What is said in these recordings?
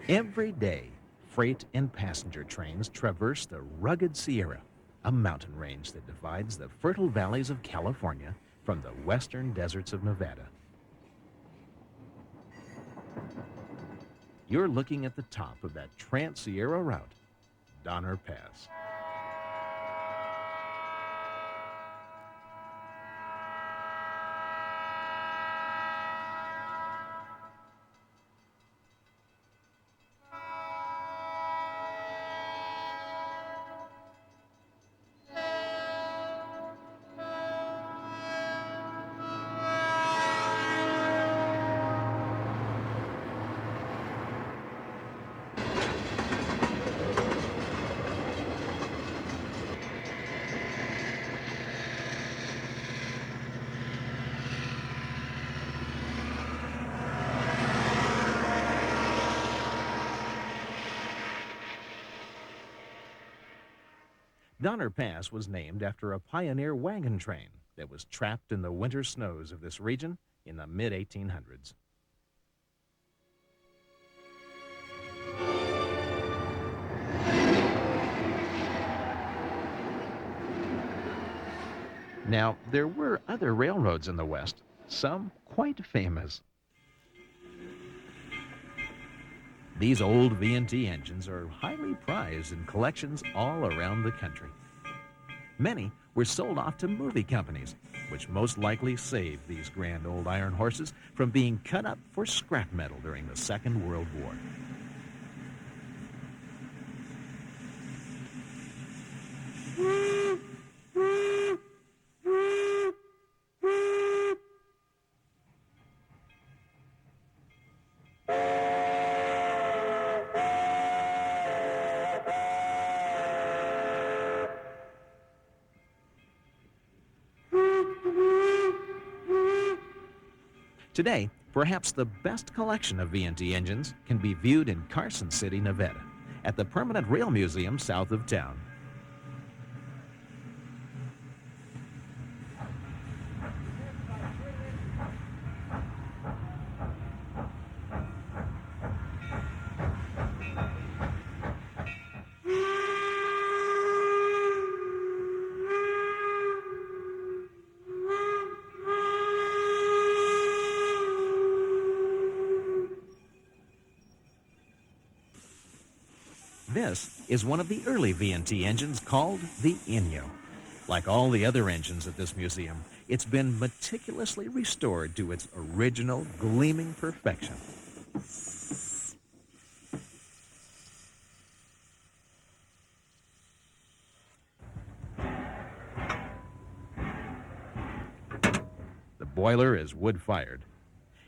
Every day, freight and passenger trains traverse the rugged Sierra, a mountain range that divides the fertile valleys of California from the western deserts of Nevada. You're looking at the top of that Trans-Sierra route, Donner Pass. Donner Pass was named after a pioneer wagon train that was trapped in the winter snows of this region in the mid-1800s. Now, there were other railroads in the West, some quite famous. These old V&T engines are highly prized in collections all around the country. Many were sold off to movie companies, which most likely saved these grand old iron horses from being cut up for scrap metal during the Second World War. Today, perhaps the best collection of V&T engines can be viewed in Carson City, Nevada, at the Permanent Rail Museum south of town. This is one of the early V&T engines called the Inyo. Like all the other engines at this museum, it's been meticulously restored to its original gleaming perfection. The boiler is wood-fired,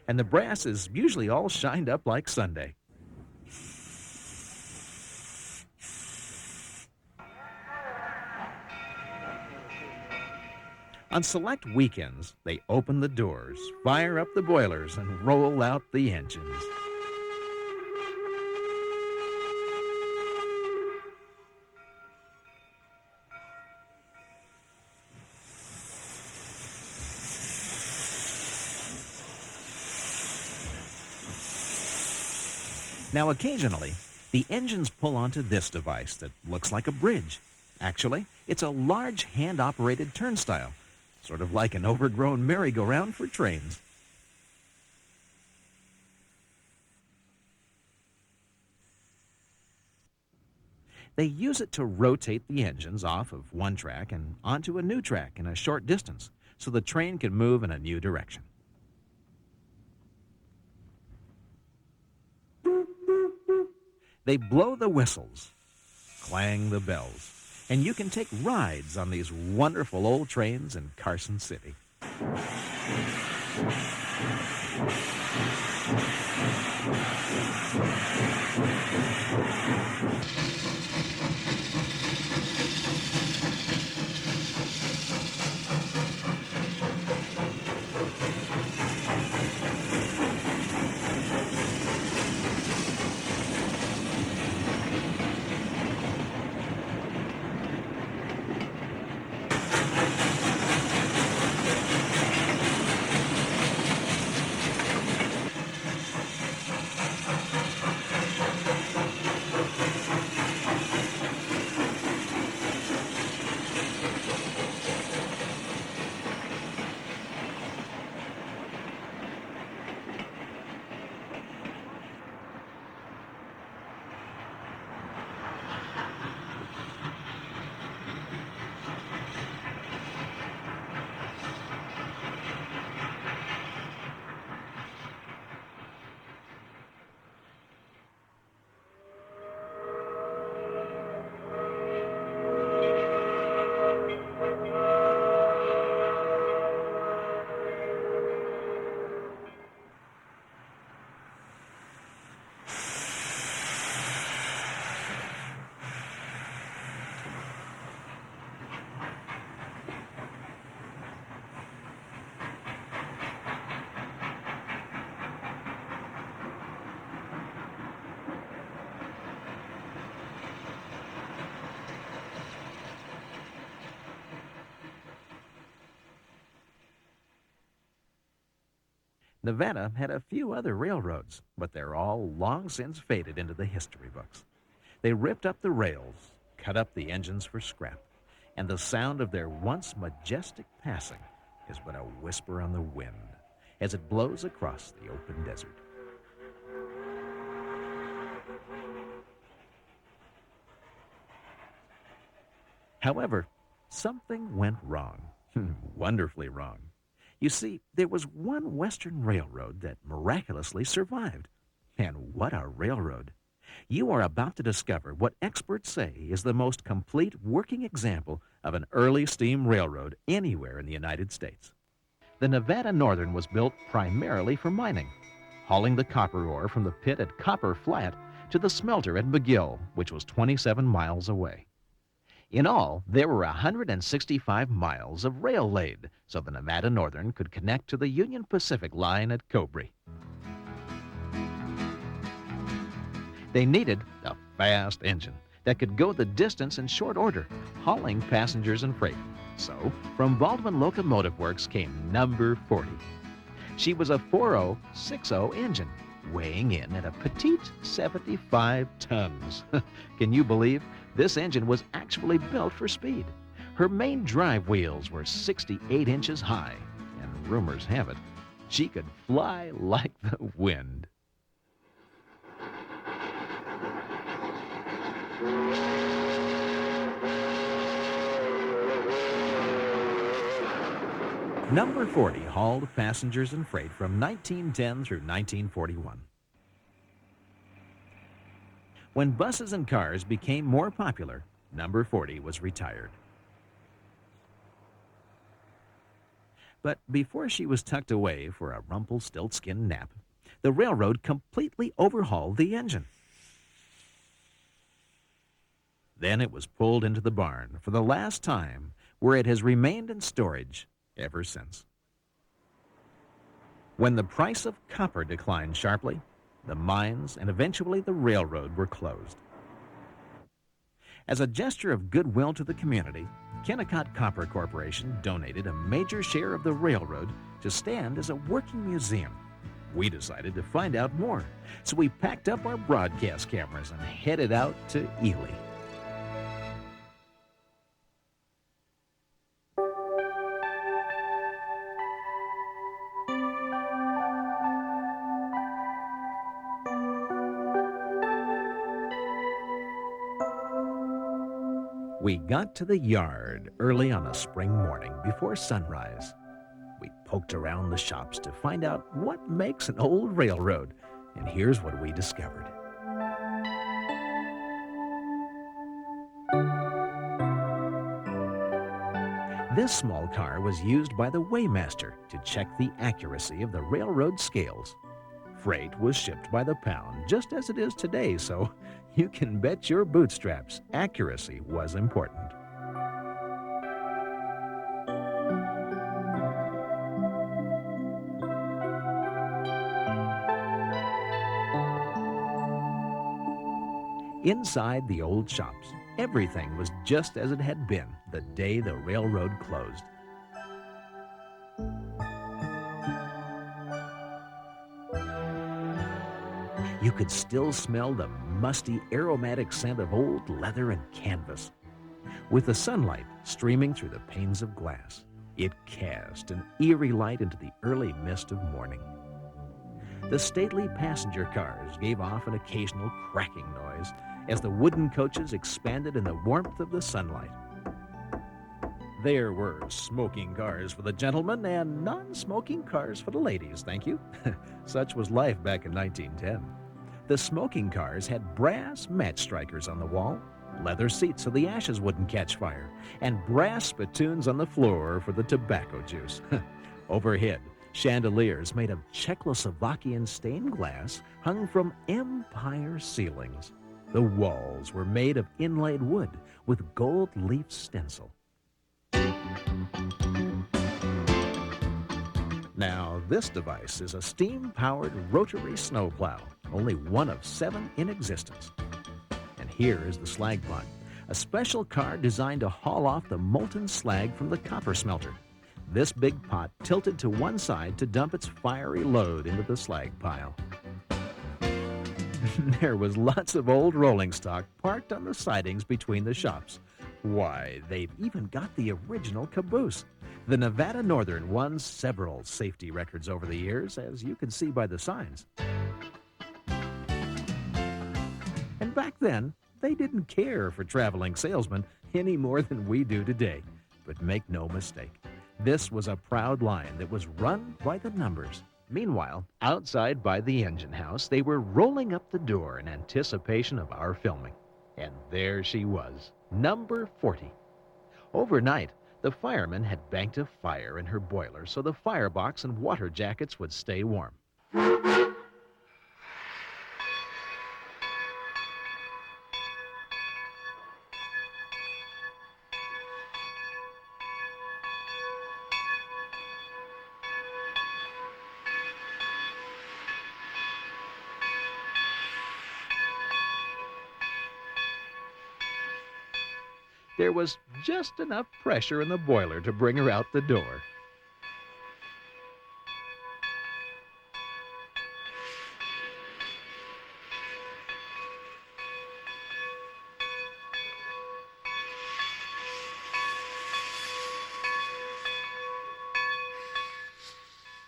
and the brass is usually all shined up like Sunday. On select weekends, they open the doors, fire up the boilers, and roll out the engines. Now, occasionally, the engines pull onto this device that looks like a bridge. Actually, it's a large hand-operated turnstile, sort of like an overgrown merry-go-round for trains. They use it to rotate the engines off of one track and onto a new track in a short distance, so the train can move in a new direction. They blow the whistles, clang the bells, and you can take rides on these wonderful old trains in Carson City. Nevada had a few other railroads, but they're all long since faded into the history books. They ripped up the rails, cut up the engines for scrap, and the sound of their once majestic passing is but a whisper on the wind as it blows across the open desert. However, something went wrong, wonderfully wrong. You see, there was one Western railroad that miraculously survived. And what a railroad! You are about to discover what experts say is the most complete working example of an early steam railroad anywhere in the United States. The Nevada Northern was built primarily for mining, hauling the copper ore from the pit at Copper Flat to the smelter at McGill, which was 27 miles away. In all, there were 165 miles of rail laid so the Nevada Northern could connect to the Union Pacific line at Cobre. They needed a fast engine that could go the distance in short order, hauling passengers and freight. So, from Baldwin Locomotive Works came number 40. She was a 4060 engine, weighing in at a petite 75 tons. Can you believe? This engine was actually built for speed. Her main drive wheels were 68 inches high, and rumors have it, she could fly like the wind. Number 40 hauled passengers and freight from 1910 through 1941. When buses and cars became more popular, number 40 was retired. But before she was tucked away for a Rumpelstiltskin nap, the railroad completely overhauled the engine. Then it was pulled into the barn for the last time, where it has remained in storage ever since. When the price of copper declined sharply, the mines and eventually the railroad were closed. As a gesture of goodwill to the community, Kennecott Copper Corporation donated a major share of the railroad to stand as a working museum. We decided to find out more, so we packed up our broadcast cameras and headed out to Ely. We got to the yard early on a spring morning before sunrise. We poked around the shops to find out what makes an old railroad, and here's what we discovered. This small car was used by the weighmaster to check the accuracy of the railroad scales. Freight was shipped by the pound, just as it is today, so you can bet your bootstraps accuracy was important. Inside the old shops, everything was just as it had been the day the railroad closed. You could still smell the musty, aromatic scent of old leather and canvas. With the sunlight streaming through the panes of glass, it cast an eerie light into the early mist of morning. The stately passenger cars gave off an occasional cracking noise as the wooden coaches expanded in the warmth of the sunlight. There were smoking cars for the gentlemen and non-smoking cars for the ladies, thank you. Such was life back in 1910. The smoking cars had brass match strikers on the wall, leather seats so the ashes wouldn't catch fire, and brass spittoons on the floor for the tobacco juice. Overhead, chandeliers made of Czechoslovakian stained glass hung from empire ceilings. The walls were made of inlaid wood with gold leaf stencil. Now, this device is a steam-powered rotary snowplow, only one of 7 in existence. And here is the slag pot, a special car designed to haul off the molten slag from the copper smelter. This big pot tilted to one side to dump its fiery load into the slag pile. There was lots of old rolling stock parked on the sidings between the shops. Why, they've even got the original caboose. The Nevada Northern won several safety records over the years, as you can see by the signs. And back then, they didn't care for traveling salesmen any more than we do today. But make no mistake, this was a proud line that was run by the numbers. Meanwhile, outside by the engine house, they were rolling up the door in anticipation of our filming. And there she was, number 40. Overnight, the firemen had banked a fire in her boiler so the firebox and water jackets would stay warm. There was just enough pressure in the boiler to bring her out the door.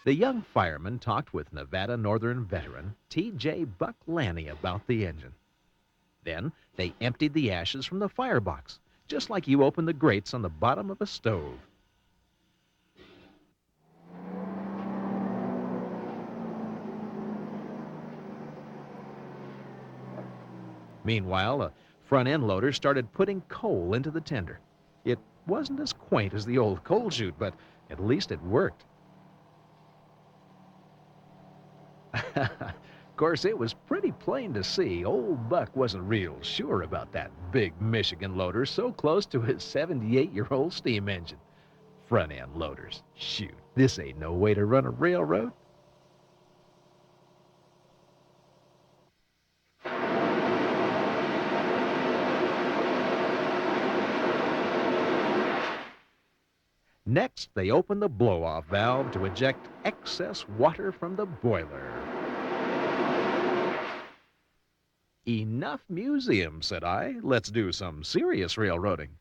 The young fireman talked with Nevada Northern veteran T.J. Buck Lanny about the engine. Then they emptied the ashes from the firebox, just like you open the grates on the bottom of a stove. Meanwhile, a front-end loader started putting coal into the tender. It wasn't as quaint as the old coal chute, but at least it worked. Of course, it was pretty plain to see old Buck wasn't real sure about that big Michigan loader so close to his 78-year-old steam engine. Front-end loaders. Shoot, this ain't no way to run a railroad. Next, they opened the blow-off valve to eject excess water from the boiler. Enough museum, said I. Let's do some serious railroading.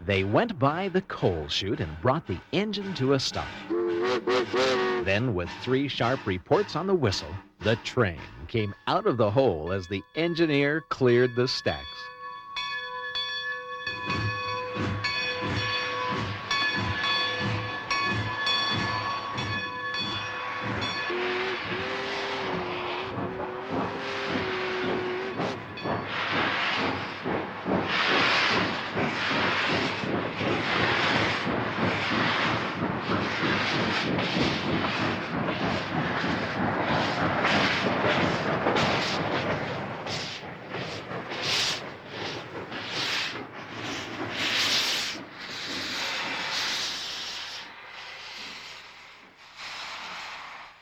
They went by the coal chute and brought the engine to a stop. Then, with 3 sharp reports on the whistle, the train came out of the hole as the engineer cleared the stacks.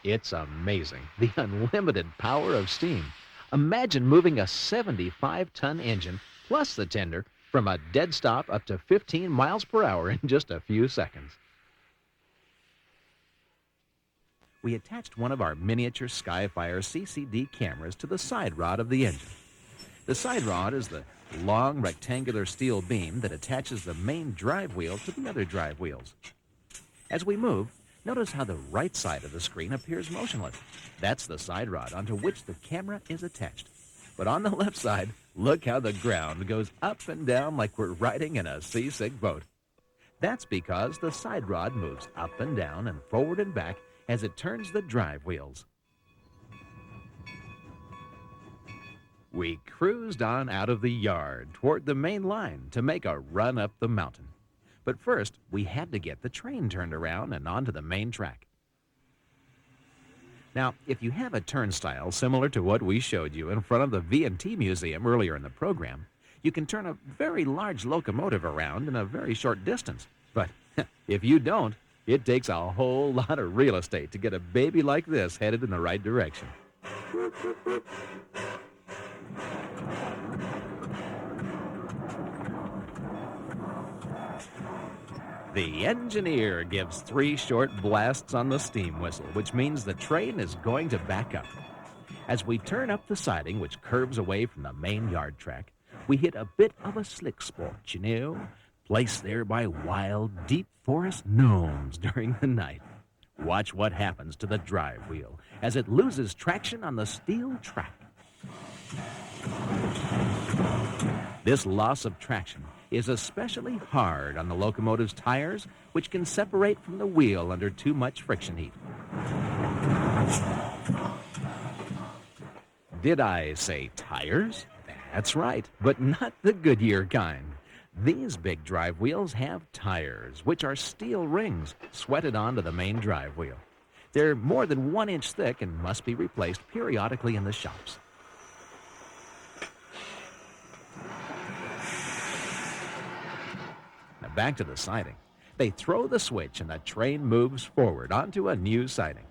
It's amazing, the unlimited power of steam. Imagine moving a 75-ton engine plus the tender from a dead stop up to 15 miles per hour in just a few seconds. we attached one of our miniature Skyfire CCD cameras to the side rod of the engine. The side rod is the long rectangular steel beam that attaches the main drive wheel to the other drive wheels. As we move, notice how the right side of the screen appears motionless. That's the side rod onto which the camera is attached. But on the left side, look how the ground goes up and down like we're riding in a seasick boat. That's because the side rod moves up and down and forward and back as it turns the drive wheels. We cruised on out of the yard toward the main line to make a run up the mountain. But first, we had to get the train turned around and onto the main track. Now, if you have a turnstile similar to what we showed you in front of the V&T Museum earlier in the program, you can turn a very large locomotive around in a very short distance. But if you don't, it takes a whole lot of real estate to get a baby like this headed in the right direction. The engineer gives 3 short blasts on the steam whistle, which means the train is going to back up. As we turn up the siding, which curves away from the main yard track, we hit a bit of a slick spot, you know, placed there by wild, deep forest gnomes during the night. Watch what happens to the drive wheel as it loses traction on the steel track. This loss of traction is especially hard on the locomotive's tires, which can separate from the wheel under too much friction heat. Did I say tires? That's right, but not the Goodyear kind. These big drive wheels have tires, which are steel rings sweated onto the main drive wheel. They're more than 1 inch thick and must be replaced periodically in the shops. Now back to the siding. They throw the switch and the train moves forward onto a new siding.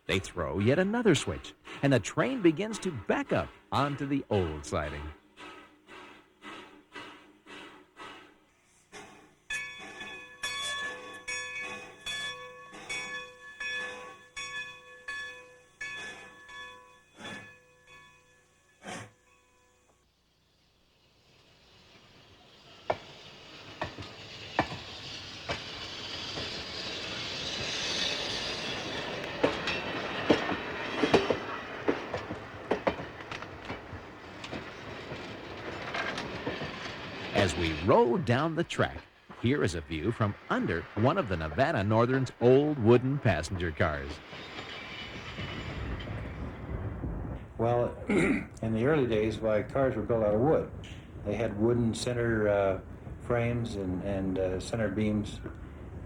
They throw yet another switch, and the train begins to back up onto the old siding. As we roll down the track, here is a view from under one of the Nevada Northern's old wooden passenger cars. Well, in the early days, cars were built out of wood. They had wooden center frames and center beams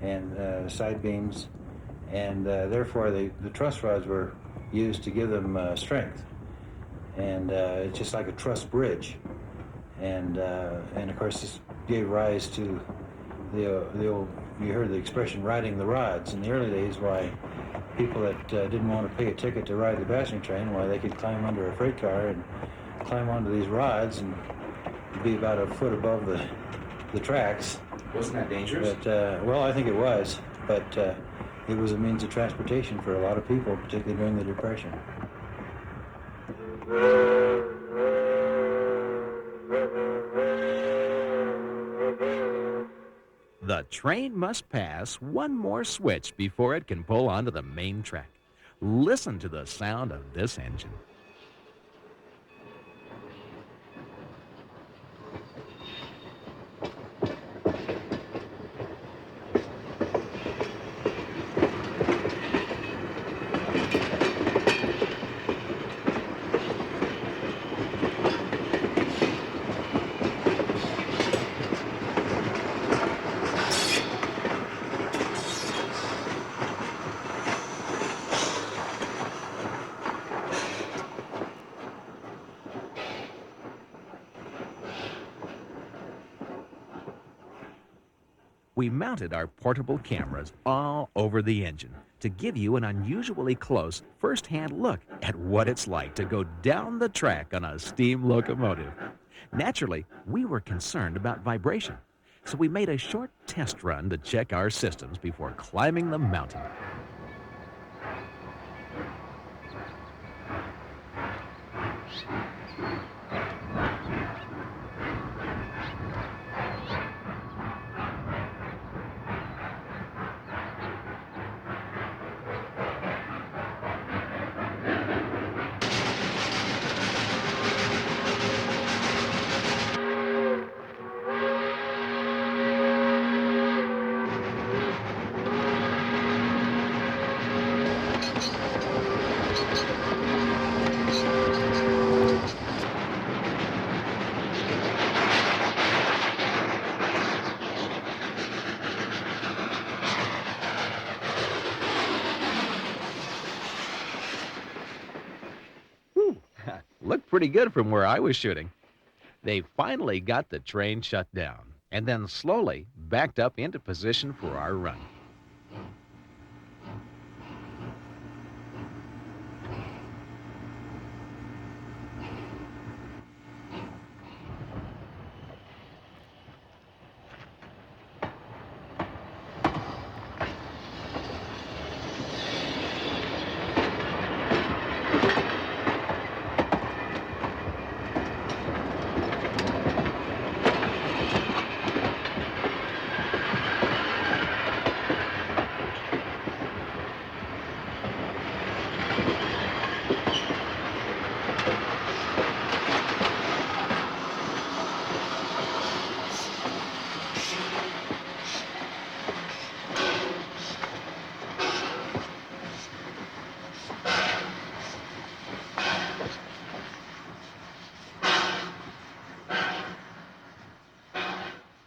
and side beams, and therefore the truss rods were used to give them strength. And it's just like a truss bridge. And of course, this gave rise to the old, you heard the expression, riding the rods. In the early days, why people that didn't want to pay a ticket to ride the passenger train, why they could climb under a freight car and climb onto these rods and be about a foot above the tracks. Wasn't that dangerous? But, well, I think it was, but it was a means of transportation for a lot of people, particularly during the Depression. The train must pass one more switch before it can pull onto the main track. Listen to the sound of this engine. We mounted our portable cameras all over the engine to give you an unusually close, first-hand look at what it's like to go down the track on a steam locomotive. Naturally, we were concerned about vibration, so we made a short test run to check our systems before climbing the mountain. Looked pretty good from where I was shooting. They finally got the train shut down and then slowly backed up into position for our run.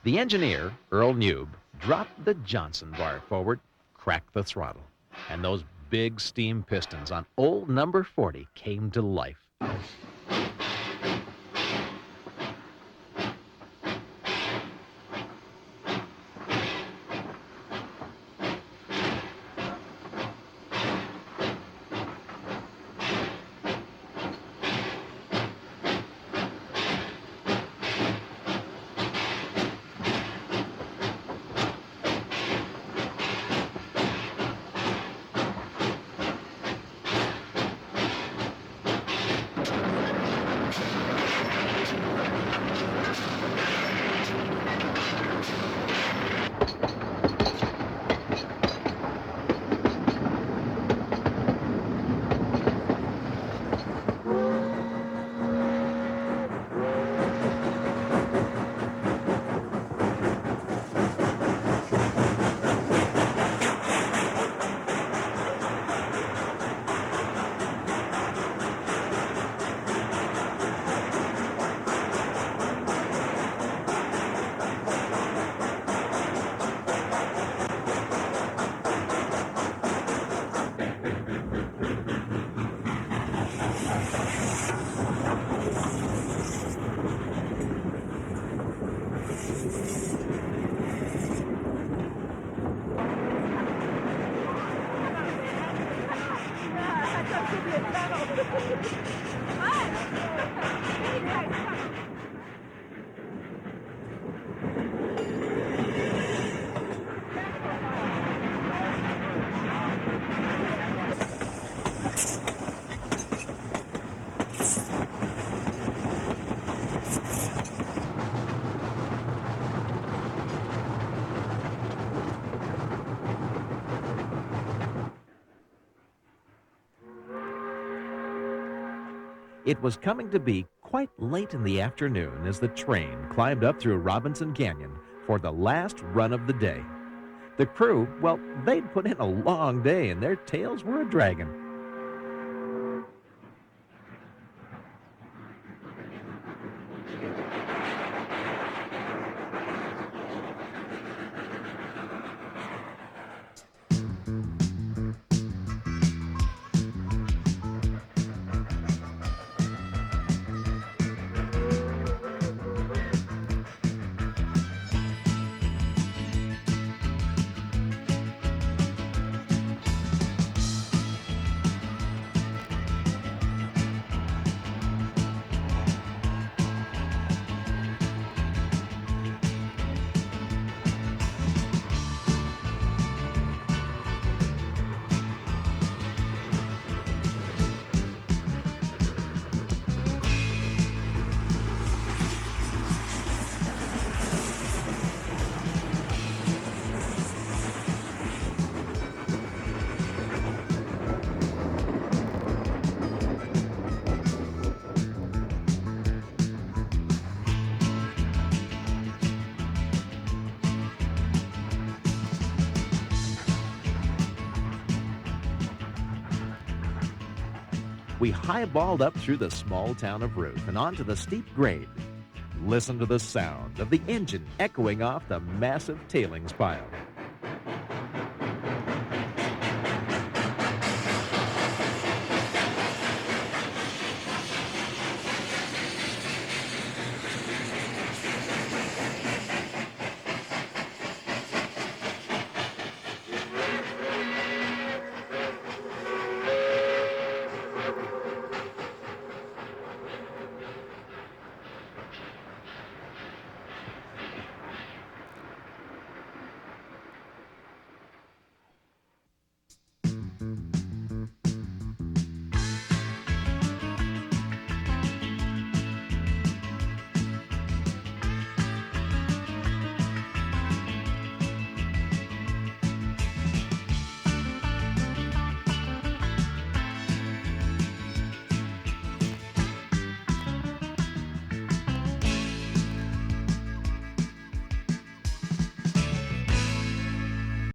The engineer, Earl Newb, dropped the Johnson bar forward, cracked the throttle, and those big steam pistons on old number 40 came to life. It was coming to be quite late in the afternoon as the train climbed up through Robinson Canyon for the last run of the day. The crew, well, they'd put in a long day and their tails were a-dragging. we highballed up through the small town of Ruth and onto the steep grade. Listen to the sound of the engine echoing off the massive tailings pile.